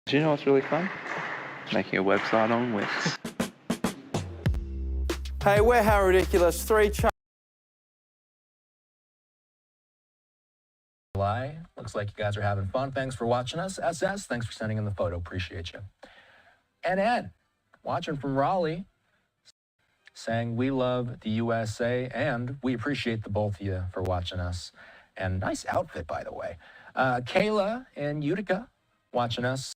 Do you know what's really fun? Making a website on Wix. Hey, we're How Ridiculous. July. Looks like you guys are having fun. Thanks for watching us. SS, thanks for sending in the photo. Appreciate you. And Ed, watching from Raleigh, saying we love the USA and we appreciate the both of you for watching us. And nice outfit, by the way. Kayla in Utica, watching us.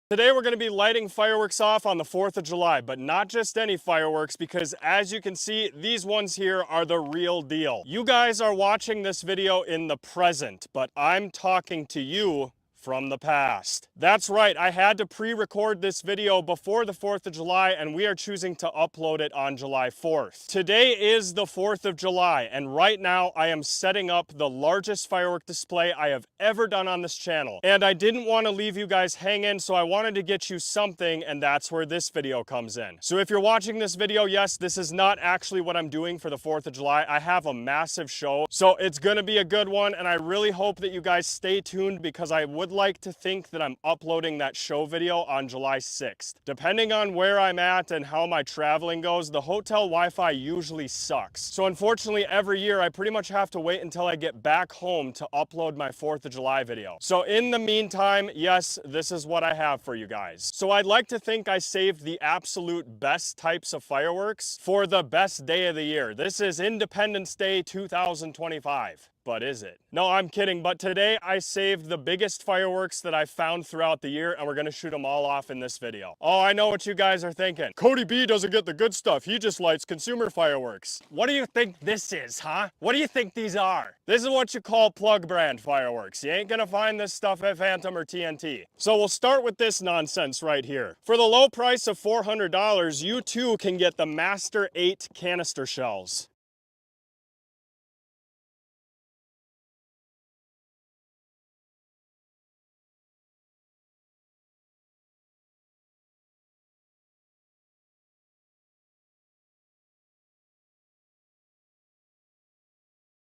Today we're going to be lighting fireworks off on the 4th of July, but not just any fireworks, because as you can see, these ones here are the real deal. You guys are watching this video in the present, but I'm talking to you from the past. That's right, I had to pre-record this video before the 4th of July, and we are choosing to upload it on July 4th. Today is the 4th of July, and right now I am setting up the largest firework display I have ever done on this channel. And I didn't want to leave you guys hanging, so I wanted to get you something, and that's where this video comes in. So if you're watching this video, yes, this is not actually what I'm doing for the 4th of July. I have a massive show, so it's gonna be a good one, and I really hope that you guys stay tuned, because I would like to think that I'm uploading that show video on July 6th. Depending on where I'm at and how my traveling goes, the hotel Wi-Fi usually sucks. So unfortunately, every year I pretty much have to wait until I get back home to upload my 4th of July video. So in the meantime, yes, this is what I have for you guys. So I'd like to think I saved the absolute best types of fireworks for the best day of the year. This is Independence Day 2025. But is it? No, I'm kidding, but today I saved the biggest fireworks that I found throughout the year, and we're gonna shoot them all off in this video. Oh, I know what you guys are thinking. Cody B doesn't get the good stuff. He just lights consumer fireworks. What do you think this is, huh? What do you think these are? This is what you call plug brand fireworks. You ain't gonna find this stuff at Phantom or TNT. So we'll start with this nonsense right here. For the low price of $400, you too can get the Master 8 canister shells.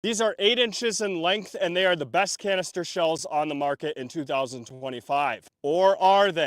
These are 8 inches in length, and they are the best canister shells on the market in 2025. Or are they?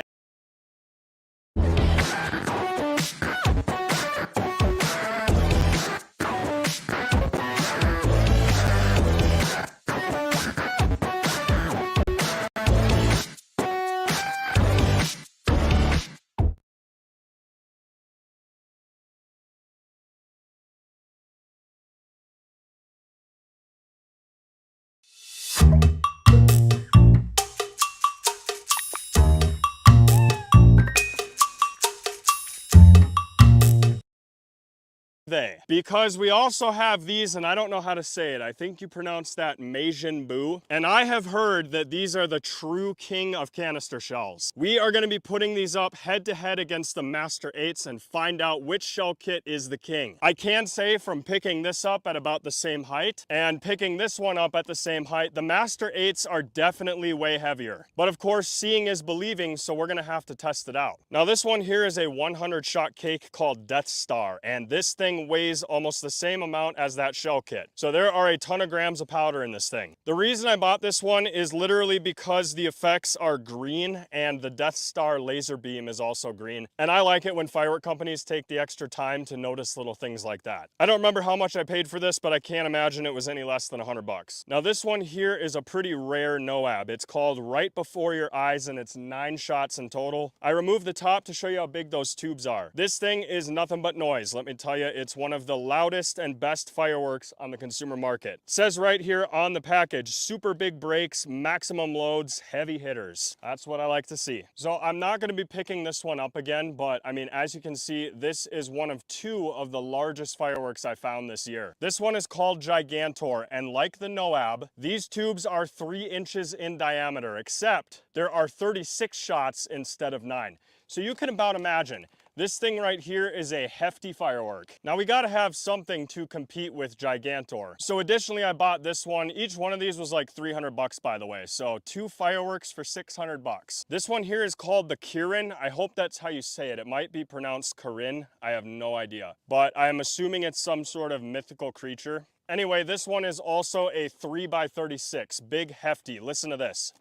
Because we also have these, and I don't know how to say it. I think you pronounce that Meijin Bu. And I have heard that these are the true king of canister shells. We are going to be putting these up head to head against the Master 8s and find out which shell kit is the king. I can say from picking this up at about the same height and picking this one up at the same height, the Master 8s are definitely way heavier. But of course, seeing is believing, so we're going to have to test it out. Now this one here is a 100 shot cake called Death Star, and this thing weighs almost the same amount as that shell kit. So there are a ton of grams of powder in this thing. The reason I bought this one is literally because the effects are green and the Death Star laser beam is also green. And I like it when firework companies take the extra time to notice little things like that. I don't remember how much I paid for this, but I can't imagine it was any less than $100. Now this one here is a pretty rare NOAB. It's called Right Before Your Eyes, and it's 9 shots in total. I removed the top to show you how big those tubes are. This thing is nothing but noise. Let me tell you, it's one of the loudest and best fireworks on the consumer market. It says right here on the package, super big breaks, maximum loads, heavy hitters. That's what I like to see. So I'm not going to be picking this one up again, but I mean, as you can see, this is one of 2 of the largest fireworks I found this year. This one is called Gigantor, and like the NOAB, these tubes are 3 inches in diameter, except there are 36 shots instead of 9. So you can about imagine, This thing right here is a hefty firework. Now we gotta have something to compete with Gigantor. So additionally, I bought this one. Each one of these was like 300 bucks, by the way. So 2 fireworks for 600 bucks. This one here is called the Kirin. I hope that's how you say it. It might be pronounced Kirin. I have no idea. But I am assuming it's some sort of mythical creature. Anyway, this one is also a 3x36, big hefty. Listen to this.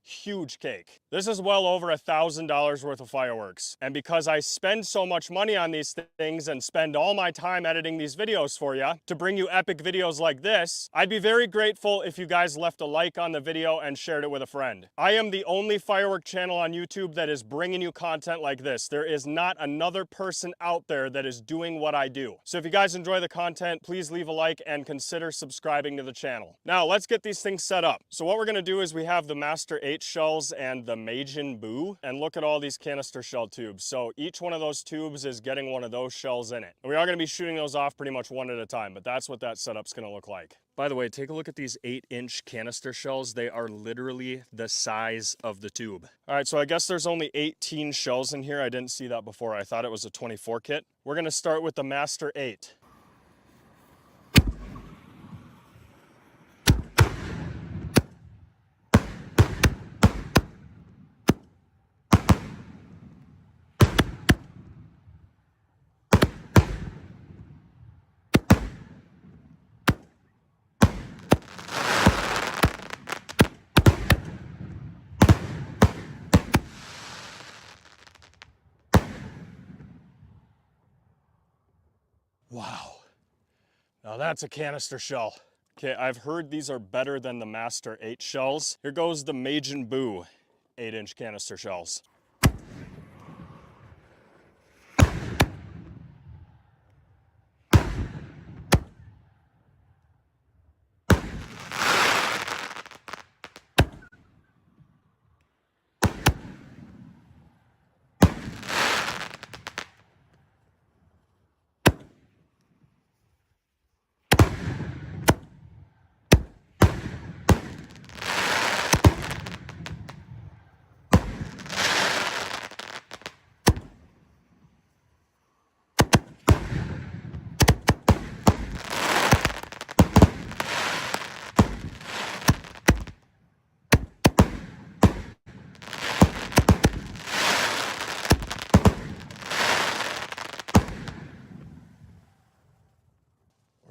Huge cake. This is well over $1,000 worth of fireworks. And because I spend so much money on these things and spend all my time editing these videos for you to bring you epic videos like this, I'd be very grateful if you guys left a like on the video and shared it with a friend. I am the only firework channel on YouTube that is bringing you content like this. There is not another person out there that is doing what I do. So if you guys enjoy the content, please leave a like and consider subscribing to the channel. Now let's get these things set up. So what we're gonna do is we have the Master 8 shells and the Majin Buu, and look at all these canister shell tubes. So each one of those tubes is getting one of those shells in it. And we are going to be shooting those off pretty much one at a time, but that's what that setup's going to look like. By the way, take a look at these 8-inch canister shells. They are literally the size of the tube. All right, so I guess there's only 18 shells in here. I didn't see that before. I thought it was a 24 kit. We're going to start with the Master 8. Wow, now that's a canister shell. Okay, I've heard these are better than the Master 8 shells. Here goes the Majin Buu 8-inch canister shells.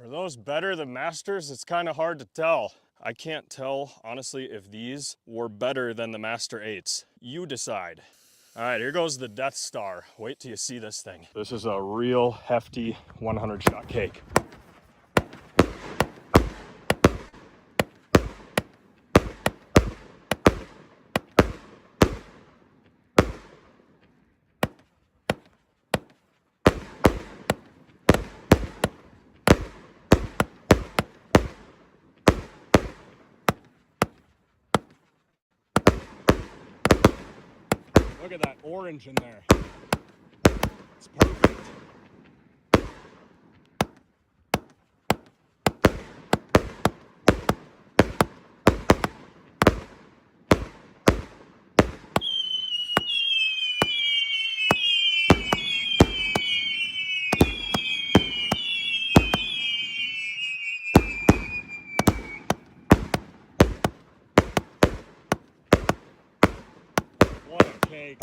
Are those better than Masters? It's kind of hard to tell. I can't tell, honestly, if these were better than the Master 8s. You decide. All right, here goes the Death Star. Wait till you see this thing. This is a real hefty 100-shot cake. Look at that orange in there. It's perfect. What a cake.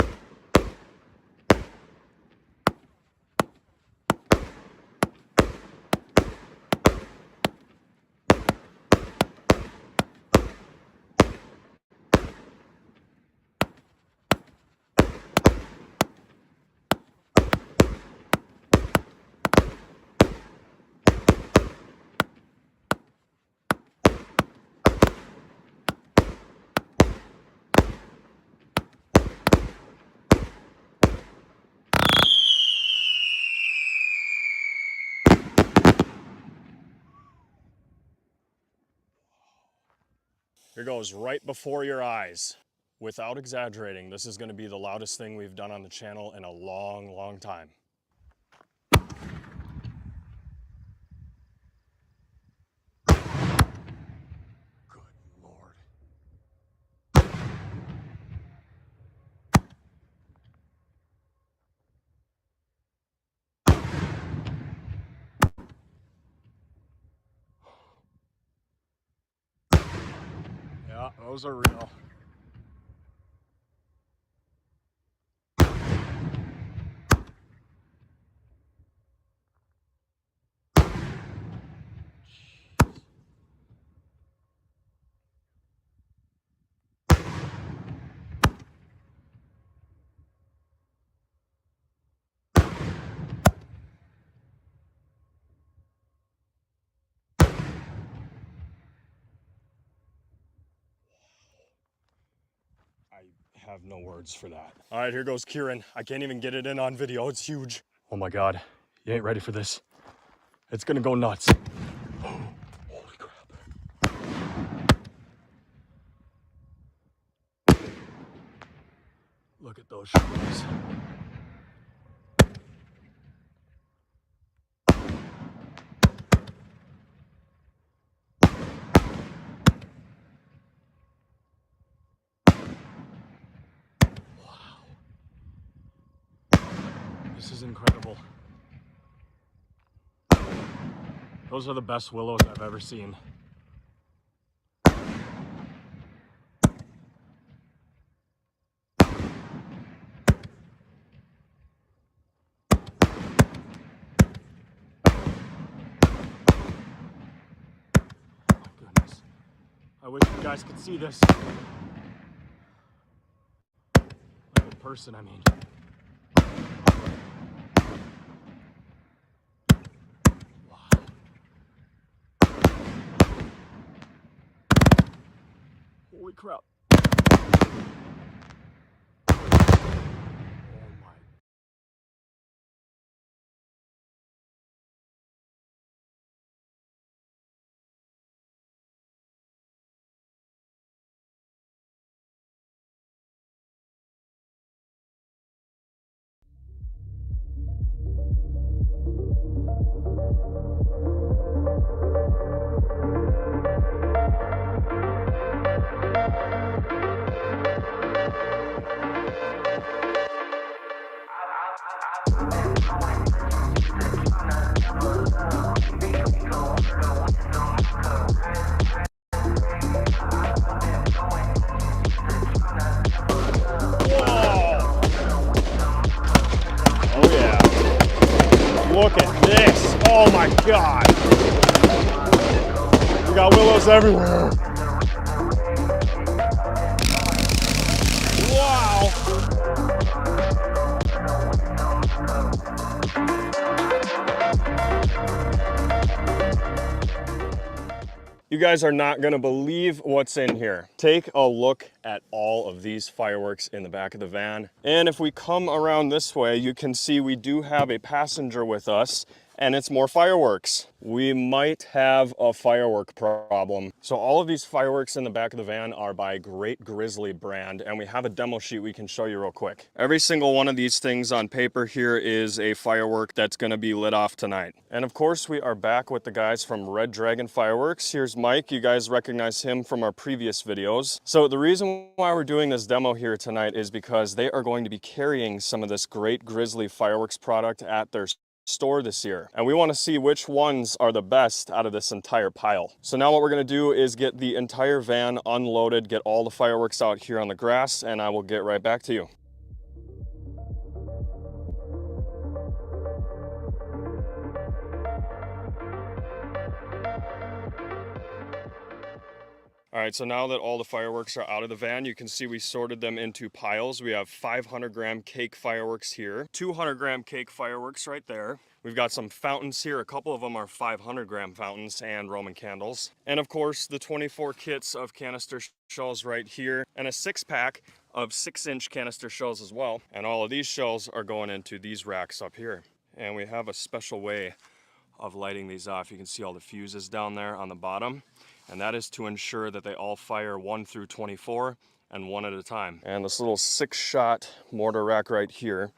Here goes right before your eyes. Without exaggerating, this is going to be the loudest thing we've done on the channel in a long, long time. Those are real. I have no words for that. All right, here goes Kieran. I can't even get it in on video. It's huge. Oh my God, you ain't ready for this. It's gonna go nuts. Holy crap. Look at those shadows. This is incredible. Those are the best willows I've ever seen. Oh my goodness. I wish you guys could see this. Like in person, I mean. Holy crap. Oh my. Oh yeah. Look at this. Oh my God. We got willows everywhere. Wow. You guys are not gonna believe what's in here. Take a look at all of these fireworks in the back of the van. And if we come around this way, you can see we do have a passenger with us, and it's more fireworks. We might have a firework problem. So all of these fireworks in the back of the van are by Great Grizzly brand, and we have a demo sheet we can show you real quick. Every single one of these things on paper here is a firework that's gonna be lit off tonight. And of course, we are back with the guys from Red Dragon Fireworks. Here's Mike. You guys recognize him from our previous videos. So the reason why we're doing this demo here tonight is because they are going to be carrying some of this Great Grizzly Fireworks product at their store this year, and we want to see which ones are the best out of this entire pile. So now what we're going to do is get the entire van unloaded, get all the fireworks out here on the grass, and I will get right back to you. All right, so now that all the fireworks are out of the van, you can see we sorted them into piles. We have 500-gram cake fireworks here, 200-gram cake fireworks right there. We've got some fountains here. A couple of them are 500-gram fountains and Roman candles. And of course, the 24 kits of canister shells right here, and a 6-pack of 6-inch canister shells as well. And all of these shells are going into these racks up here. And we have a special way of lighting these off. You can see all the fuses down there on the bottom. And that is to ensure that they all fire 1 through 24 and one at a time. And this little 6-shot mortar rack right here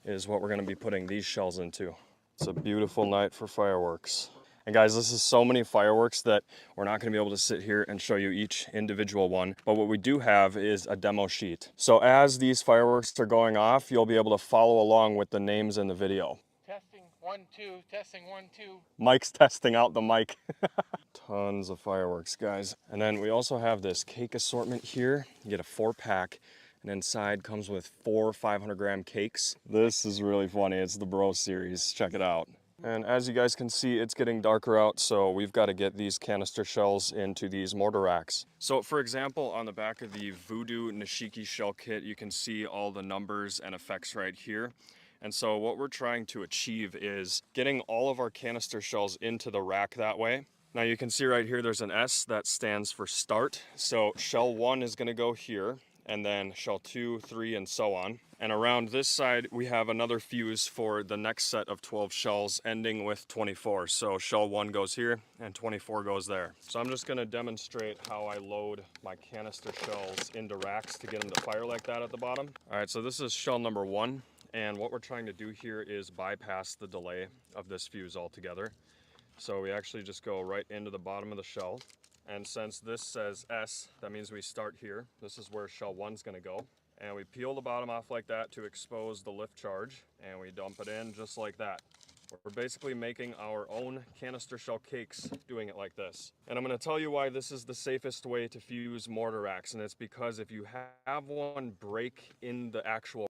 is what we're going to be putting these shells into. It's a beautiful night for fireworks. And guys, this is so many fireworks that we're not going to be able to sit here and show you each individual one. But what we do have is a demo sheet. So as these fireworks are going off, you'll be able to follow along with the names in the video. Testing 1, 2, testing 1, 2. Mike's testing out the mic. Tons of fireworks, guys. And then we also have this cake assortment here. You get a 4-pack, and inside comes with 4 500-gram cakes. This is really funny. It's the Bro series. Check it out. And as you guys can see, it's getting darker out, so we've got to get these canister shells into these mortar racks. So for example, on the back of the Voodoo Nishiki shell kit, you can see all the numbers and effects right here. And so what we're trying to achieve is getting all of our canister shells into the rack that way. Now you can see right here, there's an S that stands for start. So shell 1 is gonna go here, and then shell 2, 3, and so on. And around this side, we have another fuse for the next set of 12 shells ending with 24. So shell 1 goes here and 24 goes there. So I'm just gonna demonstrate how I load my canister shells into racks to get them to fire like that at the bottom. All right, so this is shell number 1. And what we're trying to do here is bypass the delay of this fuse altogether. So we actually just go right into the bottom of the shell. And since this says S, that means we start here. This is where shell 1's gonna go. And we peel the bottom off like that to expose the lift charge, and we dump it in just like that. We're basically making our own canister shell cakes doing it like this. And I'm gonna tell you why this is the safest way to fuse mortar racks, and it's because if you have one break in the actual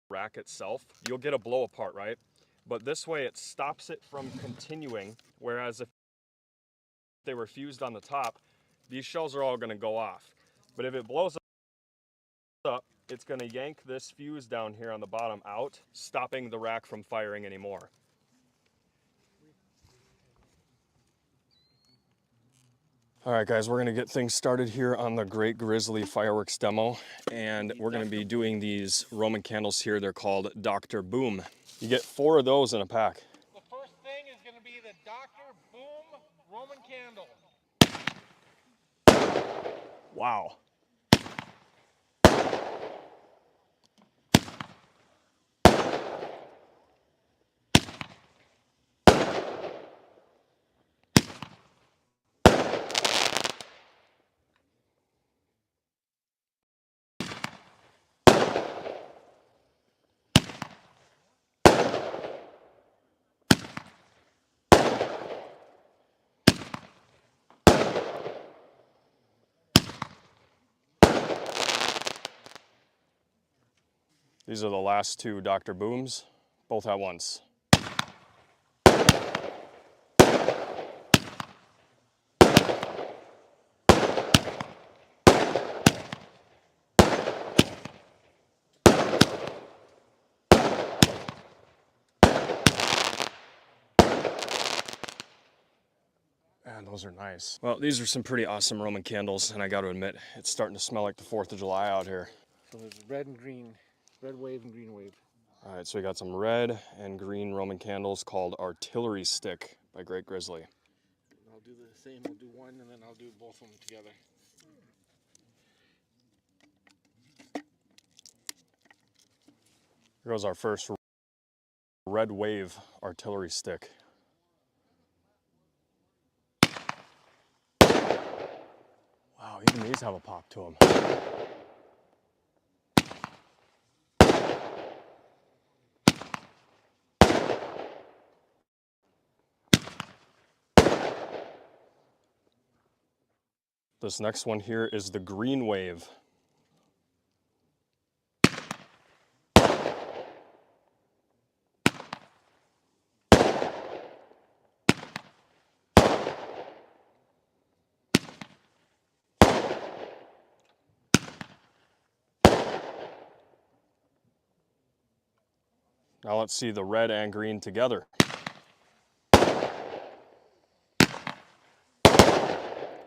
rack itself, you'll get a blow apart, right? But this way it stops it from continuing, whereas if they were fused on the top, these shells are all gonna go off. But if it blows up, it's gonna yank this fuse down here on the bottom out, stopping the rack from firing anymore. All right, guys, we're gonna get things started here on the Great Grizzly fireworks demo, and we're gonna be doing these Roman candles here. They're called Dr. Boom. You get 4 of those in a pack. The first thing is going to be the Dr. Boom Roman candle. Wow. These are the last 2 Dr. Booms, both at once. Man, those are nice. Well, these are some pretty awesome Roman candles, and I got to admit, it's starting to smell like the 4th of July out here. So there's red and green, red wave and green wave. All right, so we got some red and green Roman candles called Artillery Stick by Great Grizzly. I'll do the same, I'll do one and then I'll do both of them together. Here goes our first red wave artillery stick. Wow, even these have a pop to them. This next one here is the green wave. Now let's see the red and green together.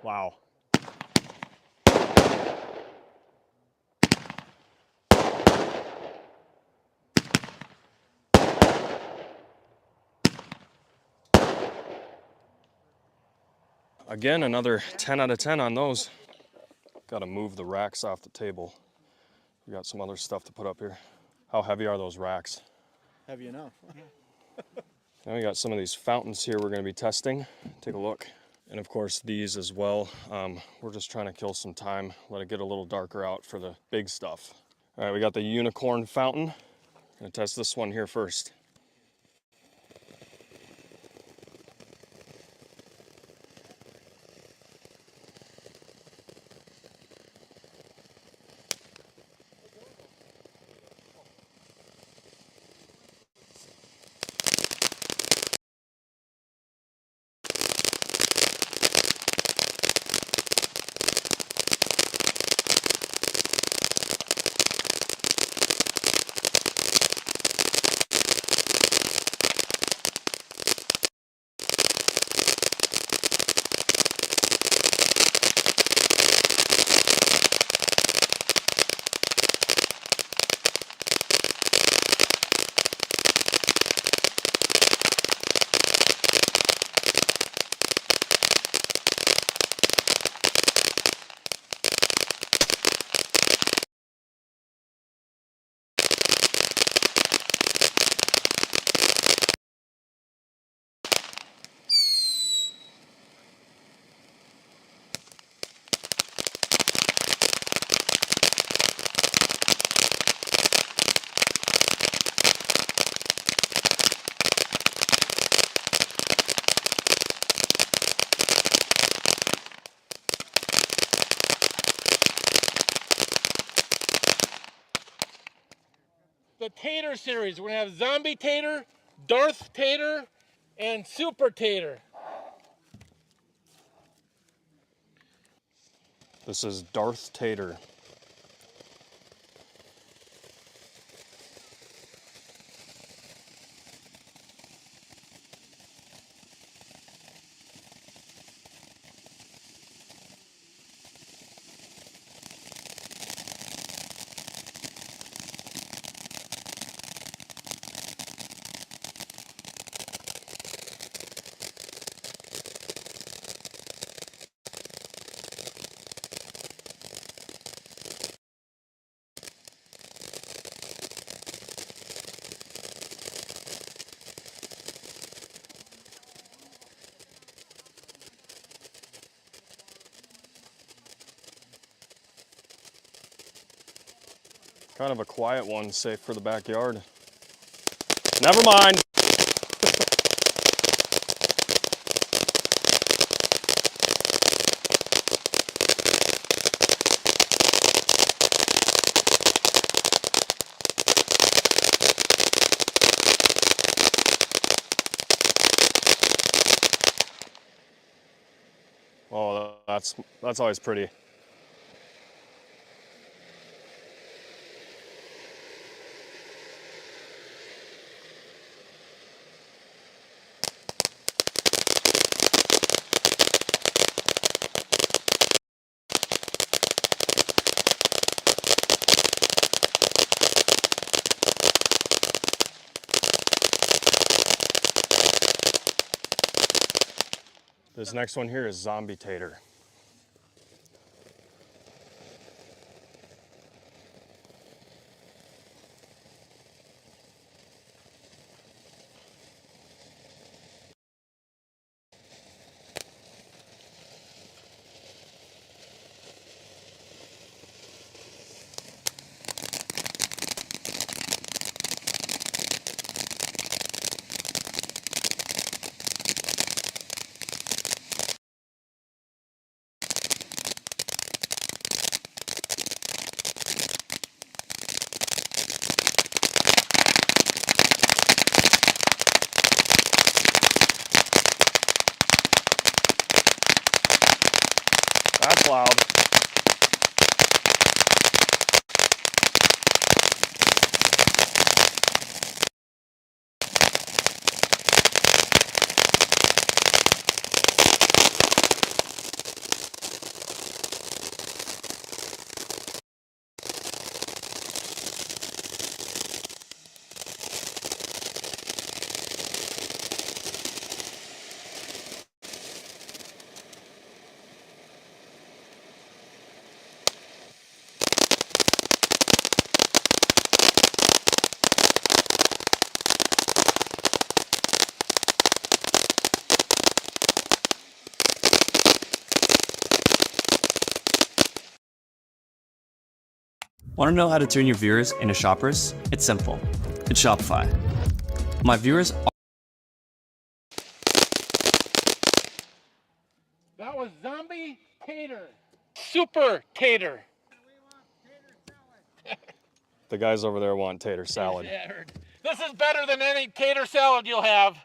Wow. Again, another 10 out of 10 on those. Got to move the racks off the table. We got some other stuff to put up here. How heavy are those racks? Heavy enough. Now we got some of these fountains here we're going to be testing. Take a look. And of course these as well. We're just trying to kill some time, let it get a little darker out for the big stuff. All right, we got the unicorn fountain. gonna test this one here first. The Tater series. We're gonna have Zombie Tater, Darth Tater, and Super Tater. This is Darth Tater. Kind of a quiet one, safe for the backyard. Never mind. Oh, that's always pretty. This next one here is Zombie Tater. That's loud. Want to know how to turn your viewers into shoppers? It's simple. It's Shopify. My viewers. That was zombie tater. Super tater. The guys over there want tater salad. This is better than any tater salad you'll have.